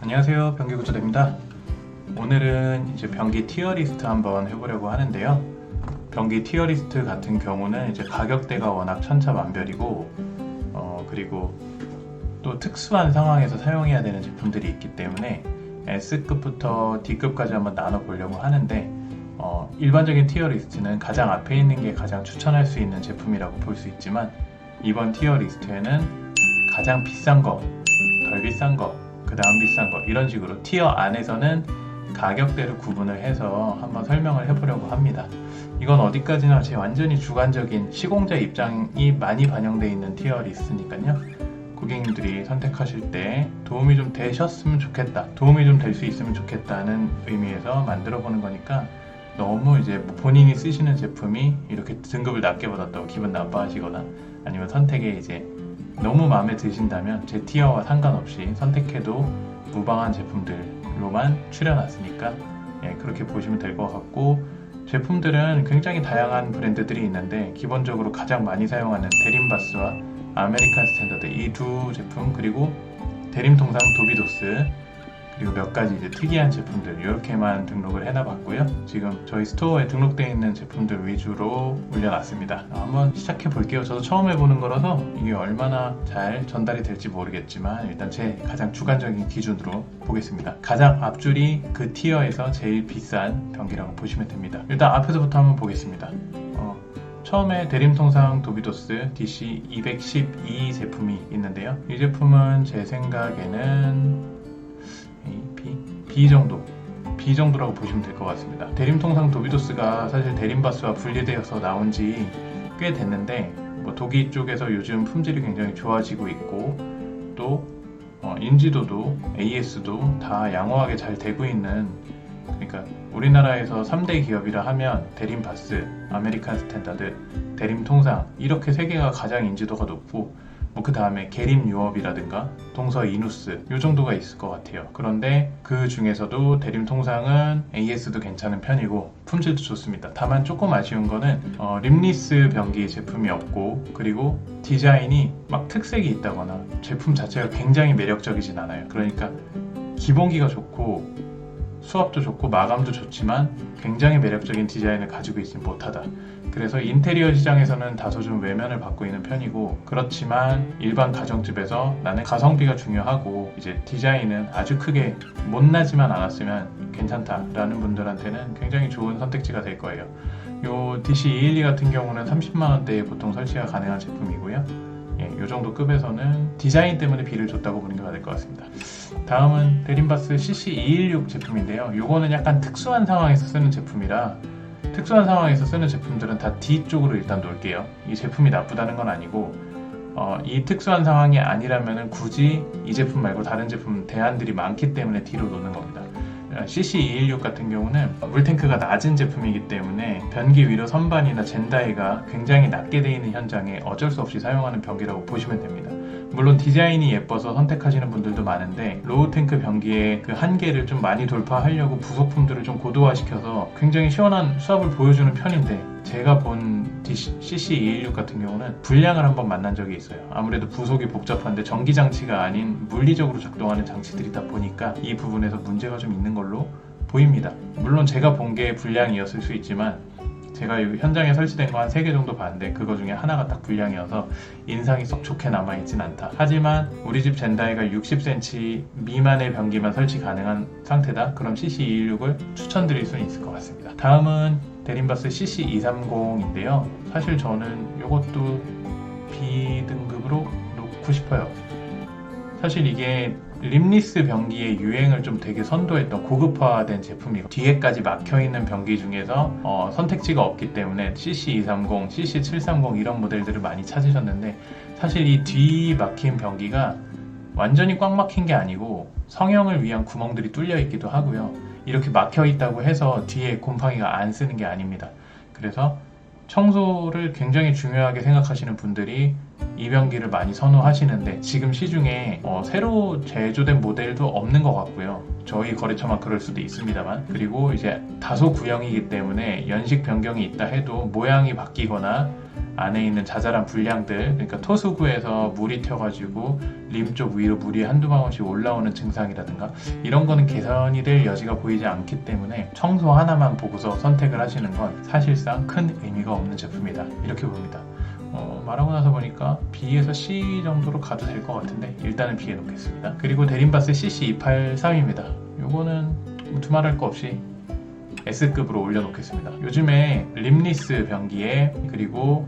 안녕하세요, 변기구조대입니다. 오늘은 이제 변기 티어리스트 한번 해보려고 하는데요. 변기 티어리스트 같은 경우는 이제 가격대가 워낙 천차만별이고 그리고 또 특수한 상황에서 사용해야 되는 제품들이 있기 때문에 S급부터 D급까지 한번 나눠보려고 하는데 일반적인 티어리스트는 가장 앞에 있는 게 가장 추천할 수 있는 제품이라고 볼 수 있지만 이번 티어리스트에는 가장 비싼 거, 덜 비싼 거, 그 다음 비싼 거 이런 식으로 티어 안에서는 가격대를 구분을 해서 한번 설명을 해보려고 합니다. 이건 어디까지나 제 완전히 주관적인 시공자 입장이 많이 반영되어 있는 티어 리스트니까요. 고객님들이 선택하실 때 도움이 좀 되셨으면 좋겠다, 도움이 좀 될 수 있으면 좋겠다는 의미에서 만들어 보는 거니까 너무 이제 본인이 쓰시는 제품이 이렇게 등급을 낮게 받았다고 기분 나빠하시거나 아니면 선택에 이제 너무 마음에 드신다면 제 티어와 상관없이 선택해도 무방한 제품들로만 추려놨으니까 그렇게 보시면 될 것 같고, 제품들은 굉장히 다양한 브랜드들이 있는데 기본적으로 가장 많이 사용하는 데림바스와 아메리칸 스탠더드 이 두 제품, 그리고 대림통상 도비도스, 그리고 몇 가지 이제 특이한 제품들 이렇게만 등록을 해놔봤고요. 지금 저희 스토어에 등록되어 있는 제품들 위주로 올려놨습니다. 한번 시작해 볼게요. 저도 처음 해보는 거라서 이게 얼마나 잘 전달이 될지 모르겠지만 일단 제 가장 주관적인 기준으로 보겠습니다. 가장 앞줄이 그 티어에서 제일 비싼 변기라고 보시면 됩니다. 일단 앞에서부터 한번 보겠습니다. 처음에 대림통상 도비도스 DC212 제품이 있는데요. 이 제품은 제 생각에는 B 정도라고 보시면 될 것 같습니다. 대림통상 도비도스가 사실 대림바스와 분리되어서 나온 지 꽤 됐는데 도기 쪽에서 요즘 품질이 굉장히 좋아지고 있고 또 인지도도 AS도 다 양호하게 잘 되고 있는, 그러니까 우리나라에서 3대 기업이라 하면 대림바스, 아메리칸 스탠다드, 대림통상 이렇게 세 개가 가장 인지도가 높고 그 다음에 계림유업이라든가 동서이누스 이 정도가 있을 것 같아요. 그런데 그 중에서도 대림통상은 AS도 괜찮은 편이고 품질도 좋습니다. 다만 조금 아쉬운 거는 립리스 변기 제품이 없고, 그리고 디자인이 막 특색이 있다거나 제품 자체가 굉장히 매력적이진 않아요. 그러니까 기본기가 좋고 수압도 좋고 마감도 좋지만 굉장히 매력적인 디자인을 가지고 있지 못하다. 그래서 인테리어 시장에서는 다소 좀 외면을 받고 있는 편이고, 그렇지만 일반 가정집에서 나는 가성비가 중요하고 이제 디자인은 아주 크게 못나지만 않았으면 괜찮다라는 분들한테는 굉장히 좋은 선택지가 될 거예요. 요 DC212 같은 경우는 30만원대에 보통 설치가 가능한 제품이고요. 이 정도 급에서는 디자인 때문에 B를 줬다고 보는 게 맞을 것 같습니다. 다음은 대림바스 CC216 제품인데요. 요거는 약간 특수한 상황에서 쓰는 제품이라 특수한 상황에서 쓰는 제품들은 다 D 쪽으로 일단 놓을게요. 이 제품이 나쁘다는 건 아니고 이 특수한 상황이 아니라면 굳이 이 제품 말고 다른 제품 대안들이 많기 때문에 D로 놓는 겁니다. CC216 같은 경우는 물탱크가 낮은 제품이기 때문에 변기 위로 선반이나 젠다이가 굉장히 낮게 되어 있는 현장에 어쩔 수 없이 사용하는 변기라고 보시면 됩니다. 물론 디자인이 예뻐서 선택하시는 분들도 많은데 로우 탱크 변기의 그 한계를 좀 많이 돌파하려고 부속품들을 좀 고도화시켜서 굉장히 시원한 수압을 보여주는 편인데, 제가 본 CC216 같은 경우는 불량을 한번 만난 적이 있어요. 아무래도 부속이 복잡한데 전기장치가 아닌 물리적으로 작동하는 장치들이다 보니까 이 부분에서 문제가 좀 있는 걸로 보입니다. 물론 제가 본 게 불량이었을 수 있지만 제가 현장에 설치된 거 한 3개 정도 봤는데 그거 중에 하나가 딱 불량이어서 인상이 썩 좋게 남아있진 않다. 하지만 우리 집 젠다이가 60cm 미만의 변기만 설치 가능한 상태다? 그럼 CC216을 추천드릴 수는 있을 것 같습니다. 다음은 대림바스 CC230인데요. 사실 저는 이것도 B등급으로 놓고 싶어요. 사실 이게 립리스 변기의 유행을 좀 되게 선도했던 고급화된 제품이고, 뒤에까지 막혀있는 변기 중에서 선택지가 없기 때문에 CC230, CC730 이런 모델들을 많이 찾으셨는데, 사실 이 뒤 막힌 변기가 완전히 꽉 막힌 게 아니고 성형을 위한 구멍들이 뚫려 있기도 하고요. 이렇게 막혀 있다고 해서 뒤에 곰팡이가 안 쓰는 게 아닙니다. 그래서 청소를 굉장히 중요하게 생각하시는 분들이 이 변기를 많이 선호하시는데 지금 시중에 새로 제조된 모델도 없는 것 같고요. 저희 거래처만 그럴 수도 있습니다만, 그리고 이제 다소 구형이기 때문에 연식 변경이 있다 해도 모양이 바뀌거나 안에 있는 자잘한 불량들, 그러니까 토수구에서 물이 튀어가지고 림 쪽 위로 물이 한두 방울씩 올라오는 증상이라든가 이런 거는 개선이 될 여지가 보이지 않기 때문에 청소 하나만 보고서 선택을 하시는 건 사실상 큰 의미가 없는 제품이다, 이렇게 봅니다. 말하고 나서 보니까 B에서 C 정도로 가도 될 것 같은데 일단은 B에 놓겠습니다. 그리고 데림바스 CC283입니다. 요거는 두말할 거 없이 S급으로 올려놓겠습니다. 요즘에 림리스 변기에 그리고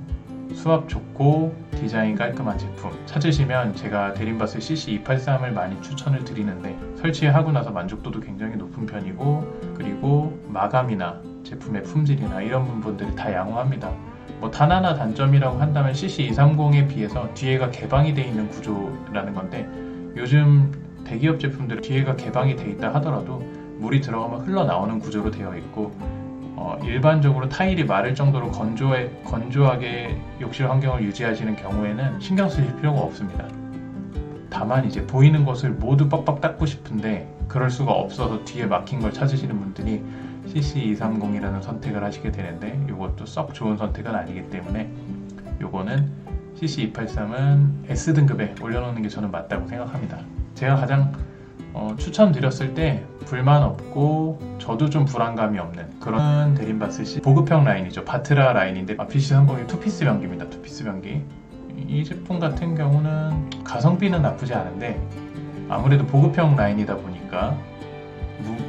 수압 좋고 디자인 깔끔한 제품 찾으시면 제가 데림바스 CC283을 많이 추천을 드리는데 설치하고 나서 만족도도 굉장히 높은 편이고, 그리고 마감이나 제품의 품질이나 이런 부분들이 다 양호합니다. 뭐 단 하나 단점이라고 한다면 CC230에 비해서 뒤에가 개방이 되어 있는 구조라는 건데, 요즘 대기업 제품들은 뒤에가 개방이 되어 있다 하더라도 물이 들어가면 흘러나오는 구조로 되어 있고, 일반적으로 타일이 마를 정도로 건조하게 욕실 환경을 유지하시는 경우에는 신경 쓰실 필요가 없습니다. 다만 이제 보이는 것을 모두 빡빡 닦고 싶은데 그럴 수가 없어서 뒤에 막힌 걸 찾으시는 분들이 CC230이라는 선택을 하시게 되는데, 이것도 썩 좋은 선택은 아니기 때문에 요거는 CC283은 S등급에 올려놓는 게 저는 맞다고 생각합니다. 제가 가장 추천드렸을 때 불만 없고 저도 좀 불안감이 없는 그런 데림바스 C 보급형 라인이죠. 바트라 라인인데 BC30이 투피스 변기입니다. 투피스 변기. 이 제품 같은 경우는 가성비는 나쁘지 않은데 아무래도 보급형 라인이다 보니까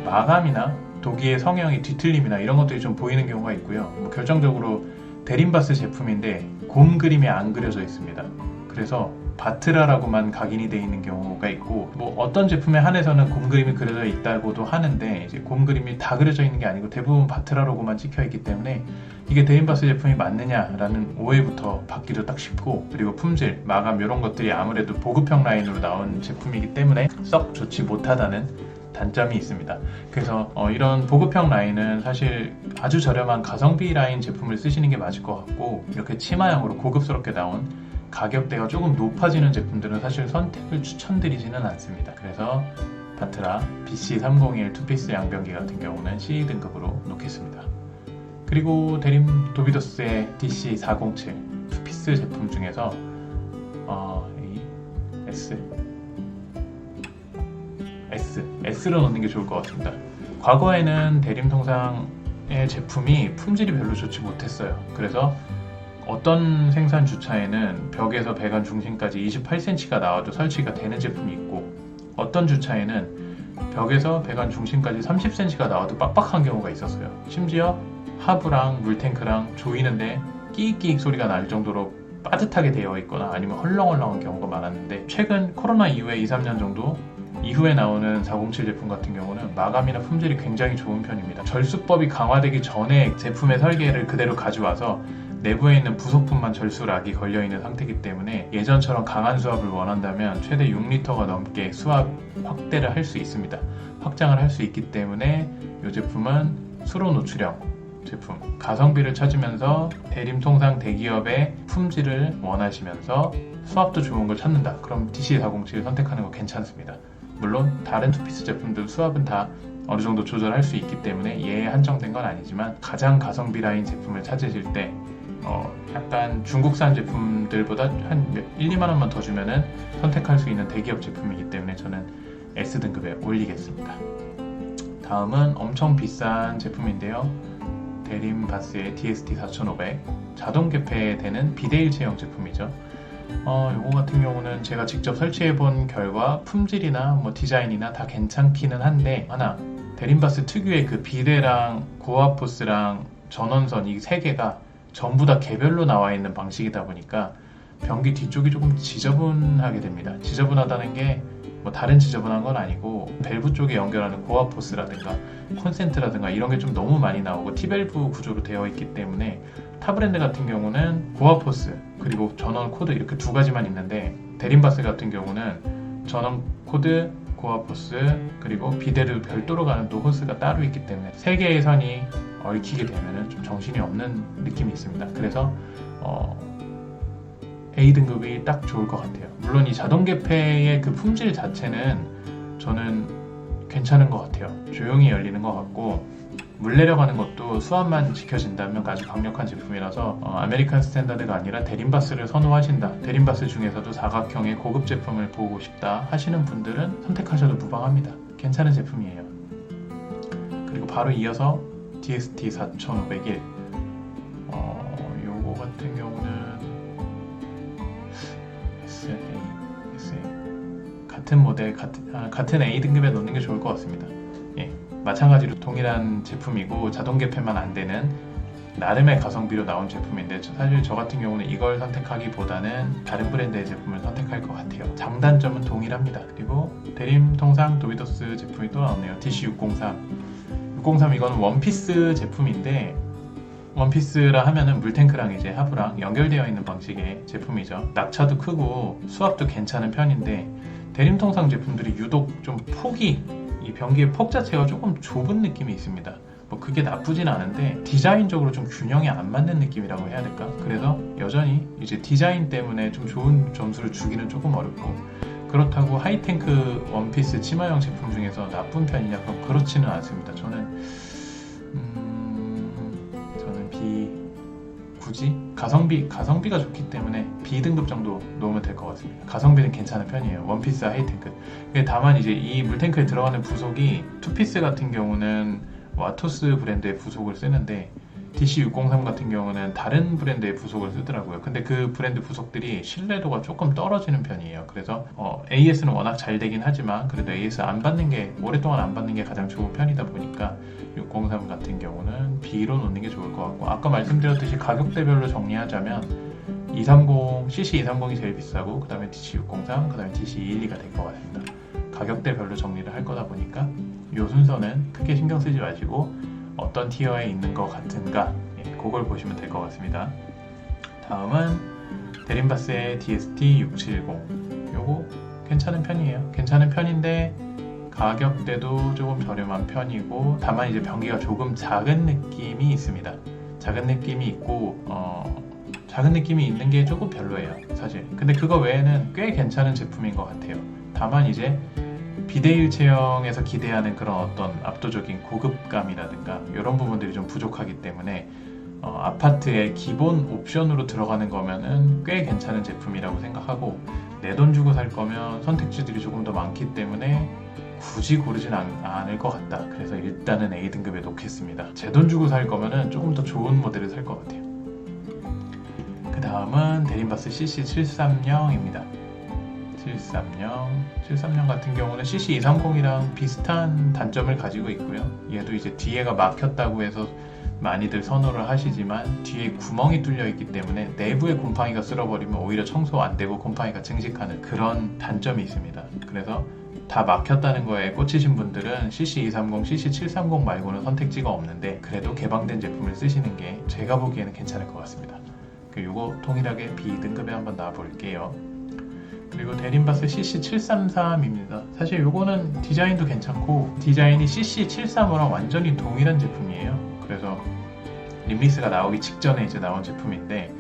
마감이나 도기의 성형이 뒤틀림이나 이런 것들이 좀 보이는 경우가 있고요. 결정적으로 데림바스 제품인데 곰 그림이 안 그려져 있습니다. 그래서 바트라라고만 각인이 되어 있는 경우가 있고, 뭐 어떤 제품에 한해서는 곰 그림이 그려져 있다고도 하는데 이제 곰 그림이 다 그려져 있는 게 아니고 대부분 바트라 로고만 찍혀 있기 때문에 이게 데림바스 제품이 맞느냐라는 오해부터 받기도 딱 쉽고, 그리고 품질, 마감 이런 것들이 아무래도 보급형 라인으로 나온 제품이기 때문에 썩 좋지 못하다는 단점이 있습니다. 그래서 이런 보급형 라인은 사실 아주 저렴한 가성비 라인 제품을 쓰시는 게 맞을 것 같고, 이렇게 치마형으로 고급스럽게 나온 가격대가 조금 높아지는 제품들은 사실 선택을 추천드리지는 않습니다. 그래서 바트라 BC301 투피스 양변기 같은 경우는 C등급으로 놓겠습니다. 그리고 데림 도비도스의 DC407 투피스 제품 중에서 S로 넣는 게 좋을 것 같습니다. 과거에는 데림 통상의 제품이 품질이 별로 좋지 못했어요. 그래서 어떤 생산 주차에는 벽에서 배관 중심까지 28cm가 나와도 설치가 되는 제품이 있고, 어떤 주차에는 벽에서 배관 중심까지 30cm가 나와도 빡빡한 경우가 있었어요. 심지어 하부랑 물탱크랑 조이는데 끼익끼익 소리가 날 정도로 빠듯하게 되어 있거나 아니면 헐렁헐렁한 경우가 많았는데, 최근 코로나 이후에 2-3년 정도 이후에 나오는 407 제품 같은 경우는 마감이나 품질이 굉장히 좋은 편입니다. 절수법이 강화되기 전에 제품의 설계를 그대로 가져와서 내부에 있는 부속품만 절수락이 걸려있는 상태이기 때문에 예전처럼 강한 수압을 원한다면 최대 6L가 넘게 수압 확대를 할 수 있습니다. 확장을 할 수 있기 때문에 이 제품은 수로 노출형 제품, 가성비를 찾으면서 대림 통상 대기업의 품질을 원하시면서 수압도 좋은 걸 찾는다. 그럼 DC407 선택하는 거 괜찮습니다. 물론 다른 투피스 제품들 수압은 다 어느 정도 조절할 수 있기 때문에 얘에 한정된 건 아니지만, 가장 가성비 라인 제품을 찾으실 때 약간 중국산 제품들보다 한 1-2만 원만 더 주면은 선택할 수 있는 대기업 제품이기 때문에 저는 S등급에 올리겠습니다. 다음은 엄청 비싼 제품인데요. 데림바스의 DST4500 자동 개폐되는 비대일체형 제품이죠. 이거 같은 경우는 제가 직접 설치해본 결과 품질이나 뭐 디자인이나 다 괜찮기는 한데, 하나 데림바스 특유의 그 비대랑 고압호스랑 전원선 이 세 개가 전부 다 개별로 나와 있는 방식이다 보니까 변기 뒤쪽이 조금 지저분하게 됩니다. 지저분하다는 게 뭐 다른 지저분한 건 아니고 밸브 쪽에 연결하는 고압 호스라든가 콘센트라든가 이런 게 좀 너무 많이 나오고 T밸브 구조로 되어 있기 때문에 타 브랜드 같은 경우는 고압 호스 그리고 전원 코드 이렇게 두 가지만 있는데, 데림바스 같은 경우는 전원 코드, 고압 호스 그리고 비대를 별도로 가는 또 호스가 따로 있기 때문에 세 개의 선이 얽히게 되면 좀 정신이 없는 느낌이 있습니다. 그래서 A등급이 딱 좋을 것 같아요. 물론 이 자동 개폐의 그 품질 자체는 저는 괜찮은 것 같아요. 조용히 열리는 것 같고 물 내려가는 것도 수압만 지켜진다면 아주 강력한 제품이라서 아메리칸 스탠다드가 아니라 데림바스를 선호하신다, 데림바스 중에서도 사각형의 고급 제품을 보고 싶다 하시는 분들은 선택하셔도 무방합니다. 괜찮은 제품이에요. 그리고 바로 이어서 DST 4501 요거 같은 경우는 SA 같은 모델, 같은 A 등급에 놓는 게 좋을 것 같습니다. 예, 마찬가지로 동일한 제품이고 자동 개폐만 안 되는 나름의 가성비로 나온 제품인데 사실 저 같은 경우는 이걸 선택하기보다는 다른 브랜드의 제품을 선택할 것 같아요. 장단점은 동일합니다. 그리고 대림 통상 도비더스 제품이 또 나오네요. DC603 이거는 원피스 제품인데, 원피스라 하면은 물탱크랑 이제 하부랑 연결되어 있는 방식의 제품이죠. 낙차도 크고 수압도 괜찮은 편인데 대림 통상 제품들이 유독 좀 폭이, 이 변기의 폭 자체가 조금 좁은 느낌이 있습니다. 뭐 그게 나쁘진 않은데 디자인적으로 좀 균형이 안 맞는 느낌이라고 해야 될까? 그래서 여전히 이제 디자인 때문에 좀 좋은 점수를 주기는 조금 어렵고, 그렇다고 하이탱크 원피스 치마형 제품 중에서 나쁜 편이냐? 그럼 그렇지는 않습니다. 저는 굳이 가성비가 좋기 때문에 B등급 정도 놓으면 될 것 같습니다. 가성비는 괜찮은 편이에요. 원피스 하이탱크. 다만 이제 이 물탱크에 들어가는 부속이 투피스 같은 경우는 와토스 브랜드의 부속을 쓰는데 DC603 같은 경우는 다른 브랜드의 부속을 쓰더라고요. 근데 그 브랜드 부속들이 신뢰도가 조금 떨어지는 편이에요. 그래서 AS는 워낙 잘 되긴 하지만 그래도 AS 오랫동안 안 받는 게 가장 좋은 편이다 보니까 603 같은 경우는 B로 놓는 게 좋을 것 같고, 아까 말씀드렸듯이 가격대별로 정리하자면 CC230이 제일 비싸고 그 다음에 DC603, 그 다음에 DC212가 될 것 같습니다. 가격대별로 정리를 할 거다 보니까 이 순서는 크게 신경 쓰지 마시고 어떤 티어에 있는 것 같은가, 그걸 보시면 될 것 같습니다. 다음은 데림바스의 DST670. 요거 괜찮은 편이에요. 괜찮은 편인데 가격대도 조금 저렴한 편이고, 다만 이제 변기가 조금 작은 느낌이 있습니다. 작은 느낌이 있고 작은 느낌이 있는 게 조금 별로예요, 사실. 근데 그거 외에는 꽤 괜찮은 제품인 것 같아요. 다만 이제 비데일 체형에서 기대하는 그런 어떤 압도적인 고급감이라든가 이런 부분들이 좀 부족하기 때문에 아파트의 기본 옵션으로 들어가는 거면은 꽤 괜찮은 제품이라고 생각하고, 내 돈 주고 살 거면 선택지들이 조금 더 많기 때문에 굳이 고르진 않을 것 같다. 그래서 일단은 A등급에 놓겠습니다. 제 돈 주고 살 거면은 조금 더 좋은 모델을 살 것 같아요. 그 다음은 데림바스 CC730입니다. 730 같은 경우는 CC230이랑 비슷한 단점을 가지고 있고요. 얘도 이제 뒤에가 막혔다고 해서 많이들 선호를 하시지만 뒤에 구멍이 뚫려 있기 때문에 내부에 곰팡이가 쓸어버리면 오히려 청소 안 되고 곰팡이가 증식하는 그런 단점이 있습니다. 그래서 다 막혔다는 거에 꽂히신 분들은 CC230, CC730 말고는 선택지가 없는데 그래도 개방된 제품을 쓰시는 게 제가 보기에는 괜찮을 것 같습니다. 요거 동일하게 B등급에 한번 놔볼게요. 그리고 데림바스 CC733입니다. 사실 요거는 디자인도 괜찮고 디자인이 CC735랑 완전히 동일한 제품이에요. 그래서 림리스가 나오기 직전에 이제 나온 제품인데,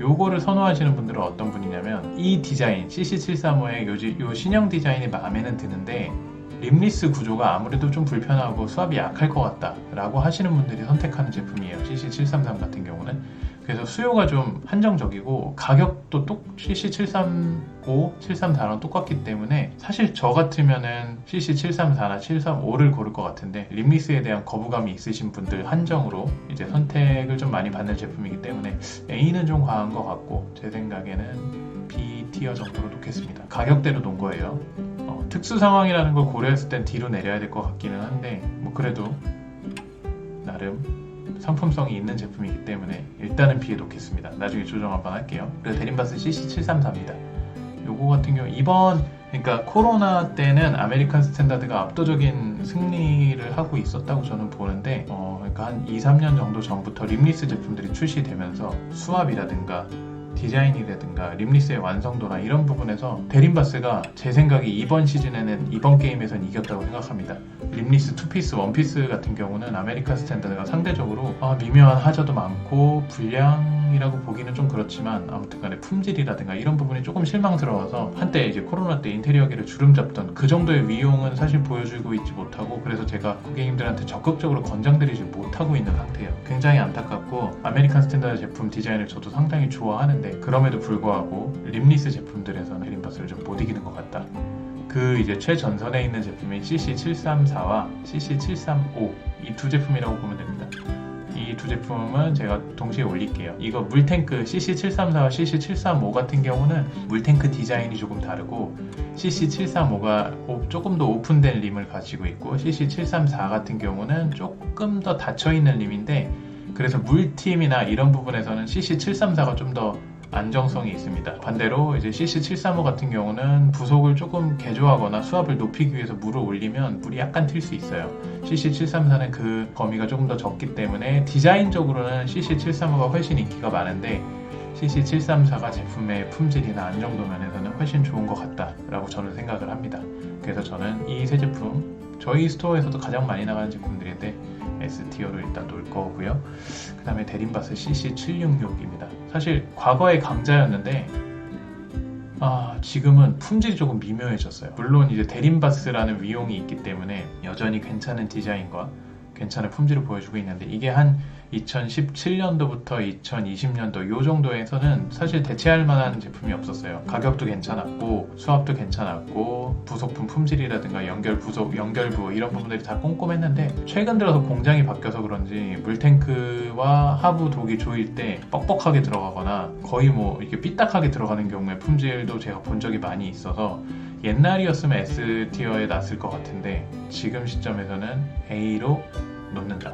요거를 선호하시는 분들은 어떤 분이냐면 이 디자인 CC735의 요 신형 디자인이 마음에는 드는데 림리스 구조가 아무래도 좀 불편하고 수압이 약할 것 같다 라고 하시는 분들이 선택하는 제품이에요. CC733 같은 경우는. 그래서 수요가 좀 한정적이고 가격도 CC735, 734랑 똑같기 때문에 사실 저 같으면은 CC734나 735를 고를 것 같은데, 림리스에 대한 거부감이 있으신 분들 한정으로 이제 선택을 좀 많이 받는 제품이기 때문에 A는 좀 과한 것 같고 제 생각에는 B 티어 정도로 놓겠습니다. 가격대로 놓은 거예요. 특수 상황이라는 걸 고려했을 땐 D로 내려야 될 것 같기는 한데 뭐 그래도 나름 상품성이 있는 제품이기 때문에 일단은 B에 놓겠습니다. 나중에 조정 한번 할게요. 그리고 데림바스 CC734입니다. 요거 같은 경우 그러니까 코로나 때는 아메리칸 스탠다드가 압도적인 승리를 하고 있었다고 저는 보는데 그러니까 한 2-3년 정도 전부터 림리스 제품들이 출시되면서 수압이라든가 디자인이라든가 림리스의 완성도나 이런 부분에서 데림바스가 제 생각에 이번 시즌에는 이번 게임에선 이겼다고 생각합니다. 림리스 투피스, 원피스 같은 경우는 아메리칸 스탠다드가 상대적으로 미묘한 하자도 많고 불량이 실망이라고 보기는 좀 그렇지만 아무튼 간에 품질이라든가 이런 부분이 조금 실망스러워서 한때 이제 코로나 때 인테리어계를 주름잡던 그 정도의 위용은 사실 보여주고 있지 못하고, 그래서 제가 고객님들한테 적극적으로 권장드리지 못하고 있는 상태예요. 굉장히 안타깝고, 아메리칸 스탠다드 제품 디자인을 저도 상당히 좋아하는데 그럼에도 불구하고 립리스 제품들에서는 대림바스를 좀 못 이기는 것 같다. 그 이제 최전선에 있는 제품인 CC734와 CC735 이 두 제품이라고 보면 됩니다. 이 두 제품은 제가 동시에 올릴게요. 이거 물탱크 CC734와 CC735 같은 경우는 물탱크 디자인이 조금 다르고, CC735가 조금 더 오픈된 림을 가지고 있고, CC734 같은 경우는 조금 더 닫혀있는 림인데, 그래서 물팀이나 이런 부분에서는 CC734가 좀 더 안정성이 있습니다. 반대로 이제 CC735 같은 경우는 부속을 조금 개조하거나 수압을 높이기 위해서 물을 올리면 물이 약간 튈 수 있어요. CC734는 그 범위가 조금 더 적기 때문에 디자인적으로는 CC735가 훨씬 인기가 많은데, CC734가 제품의 품질이나 안정도 면에서는 훨씬 좋은 것 같다라고 저는 생각을 합니다. 그래서 저는 이 세 제품, 저희 스토어에서도 가장 많이 나가는 제품들인데 S티어로 일단 놓을 거고요. 그 다음에 대림바스 CC766입니다. 사실 과거의 강자였는데 지금은 품질이 조금 미묘해졌어요. 물론 이제 대림바스라는 위용이 있기 때문에 여전히 괜찮은 디자인과 괜찮은 품질을 보여주고 있는데, 이게 한 2017년도부터 2020년도 요 정도에서는 사실 대체할 만한 제품이 없었어요. 가격도 괜찮았고 수압도 괜찮았고 부속품 품질이라든가 연결부 이런 부분들이 다 꼼꼼했는데, 최근 들어서 공장이 바뀌어서 그런지 물탱크와 하부 독이 조일 때 뻑뻑하게 들어가거나 거의 뭐 이렇게 삐딱하게 들어가는 경우에 품질도 제가 본 적이 많이 있어서, 옛날이었으면 S티어에 놨을 것 같은데 지금 시점에서는 A로 놓는다.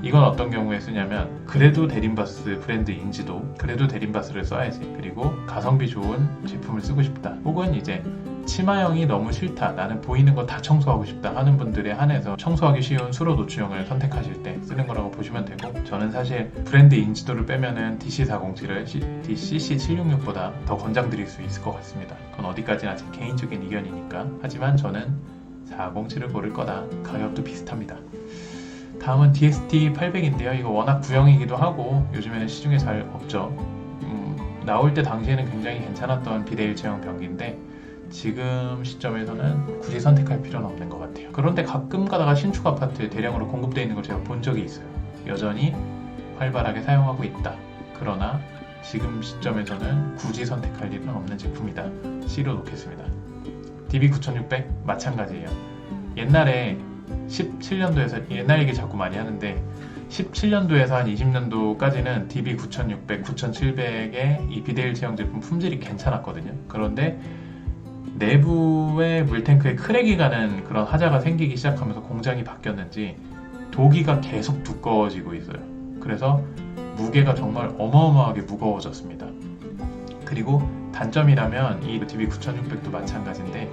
이건 어떤 경우에 쓰냐면, 그래도 대림바스 브랜드 인지도, 그래도 대림바스를 써야지, 그리고 가성비 좋은 제품을 쓰고 싶다, 혹은 이제 치마형이 너무 싫다, 나는 보이는 거 다 청소하고 싶다 하는 분들에 한해서 청소하기 쉬운 수로 노출형을 선택하실 때 쓰는 거라고 보시면 되고, 저는 사실 브랜드 인지도를 빼면은 DC407을 CC766보다 더 권장드릴 수 있을 것 같습니다. 그건 어디까지나 제 개인적인 의견이니까. 하지만 저는 407을 고를 거다. 가격도 비슷합니다. 다음은 DST800인데요. 이거 워낙 구형이기도 하고 요즘에는 시중에 잘 없죠. 나올 때 당시에는 굉장히 괜찮았던 비대일체형 변기인데 지금 시점에서는 굳이 선택할 필요는 없는 것 같아요. 그런데 가끔 가다가 신축 아파트에 대량으로 공급되어 있는 걸 제가 본 적이 있어요. 여전히 활발하게 사용하고 있다. 그러나 지금 시점에서는 굳이 선택할 일은 없는 제품이다. C로 놓겠습니다. DB9600 마찬가지예요. 옛날에 17년도에서, 옛날 얘기 자꾸 많이 하는데 17년도에서 한 20년도까지는 DB9600, 9700의 이 비대일체형 제품 품질이 괜찮았거든요. 그런데 내부의 물탱크에 크랙이 가는 그런 하자가 생기기 시작하면서 공장이 바뀌었는지 도기가 계속 두꺼워지고 있어요. 그래서 무게가 정말 어마어마하게 무거워졌습니다. 그리고 단점이라면 이 DB9600도 마찬가지인데,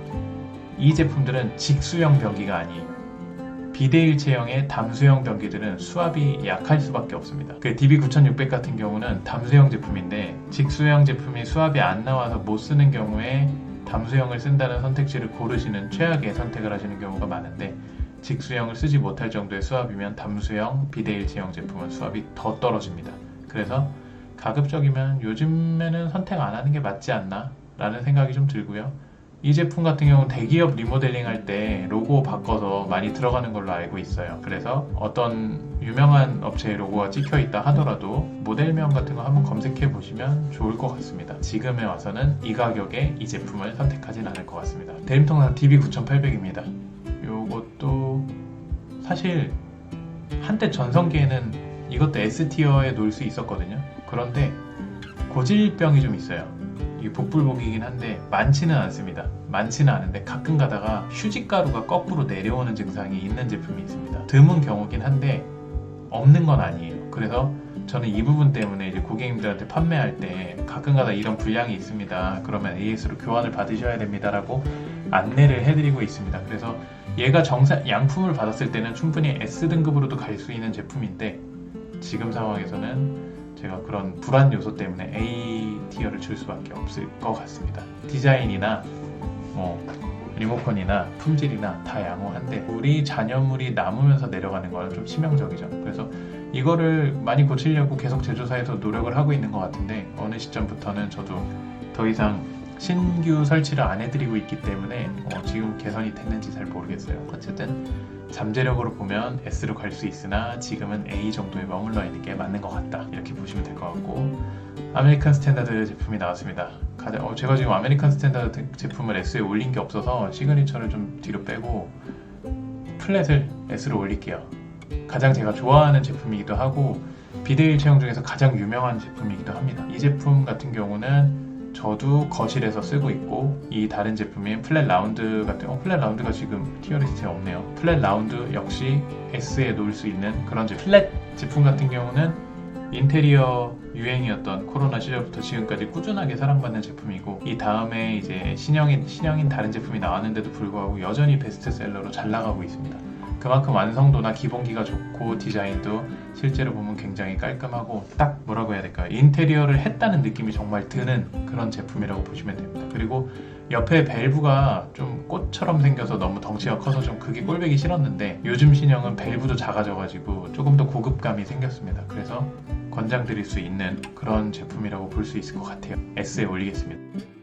이 제품들은 직수형 변기가 아니에요. 비대일체형의 담수형 변기들은 수압이 약할 수밖에 없습니다. 그 DB9600 같은 경우는 담수형 제품인데, 직수형 제품이 수압이 안 나와서 못 쓰는 경우에 담수형을 쓴다는 선택지를 고르시는 최악의 선택을 하시는 경우가 많은데, 직수형을 쓰지 못할 정도의 수압이면 담수형 비대일체형 제품은 수압이 더 떨어집니다. 그래서 가급적이면 요즘에는 선택 안 하는 게 맞지 않나 라는 생각이 좀 들고요. 이 제품 같은 경우는 대기업 리모델링 할 때 로고 바꿔서 많이 들어가는 걸로 알고 있어요. 그래서 어떤 유명한 업체의 로고가 찍혀 있다 하더라도 모델명 같은 거 한번 검색해 보시면 좋을 것 같습니다. 지금에 와서는 이 가격에 이 제품을 선택하진 않을 것 같습니다. 대림통상 DB9800입니다. 요것도 사실 한때 전성기에는 이것도 S티어에 놓을 수 있었거든요. 그런데 고질병이 좀 있어요. 이게 복불복이긴 한데 많지는 않습니다. 많지는 않은데 가끔 가다가 휴지가루가 거꾸로 내려오는 증상이 있는 제품이 있습니다. 드문 경우긴 한데 없는 건 아니에요. 그래서 저는 이 부분 때문에 이제 고객님들한테 판매할 때 가끔 가다 이런 불량이 있습니다. 그러면 AS로 교환을 받으셔야 됩니다라고 안내를 해드리고 있습니다. 그래서 얘가 양품을 받았을 때는 충분히 S등급으로도 갈 수 있는 제품인데, 지금 상황에서는 제가 그런 불안 요소 때문에 A 티어를 줄 수밖에 없을 것 같습니다. 디자인이나 리모컨이나 품질이나 다 양호한데 물이 잔여물이 남으면서 내려가는 거는 좀 치명적이죠. 그래서 이거를 많이 고치려고 계속 제조사에서 노력을 하고 있는 것 같은데 어느 시점부터는 저도 더 이상 신규 설치를 안 해드리고 있기 때문에 지금 개선이 됐는지 잘 모르겠어요. 어쨌든 잠재력으로 보면 S로 갈 수 있으나 지금은 A 정도에 머물러 있는 게 맞는 것 같다, 이렇게 보시면 될 것 같고, 아메리칸 스탠다드 제품이 나왔습니다. 제가 지금 아메리칸 스탠다드 제품을 S에 올린 게 없어서 시그니처를 좀 뒤로 빼고 플랫을 S로 올릴게요. 가장 제가 좋아하는 제품이기도 하고 비대 일체형 중에서 가장 유명한 제품이기도 합니다. 이 제품 같은 경우는 저도 거실에서 쓰고 있고, 이 다른 제품인 플랫 라운드 같은 플랫 라운드가 지금 티어리스트에 없네요. 플랫 라운드 역시 S에 놓을 수 있는 그런 제품. 플랫 제품 같은 경우는 인테리어 유행이었던 코로나 시절부터 지금까지 꾸준하게 사랑받는 제품이고, 이 다음에 이제 신형인 다른 제품이 나왔는데도 불구하고 여전히 베스트셀러로 잘 나가고 있습니다. 그만큼 완성도나 기본기가 좋고 디자인도 실제로 보면 굉장히 깔끔하고, 딱 뭐라고 해야 될까요? 인테리어를 했다는 느낌이 정말 드는 그런 제품이라고 보시면 됩니다. 그리고 옆에 밸브가 좀 꽃처럼 생겨서 너무 덩치가 커서 좀 그게 꼴보기 싫었는데, 요즘 신형은 밸브도 작아져가지고 조금 더 고급감이 생겼습니다. 그래서 권장드릴 수 있는 그런 제품이라고 볼 수 있을 것 같아요. S에 올리겠습니다.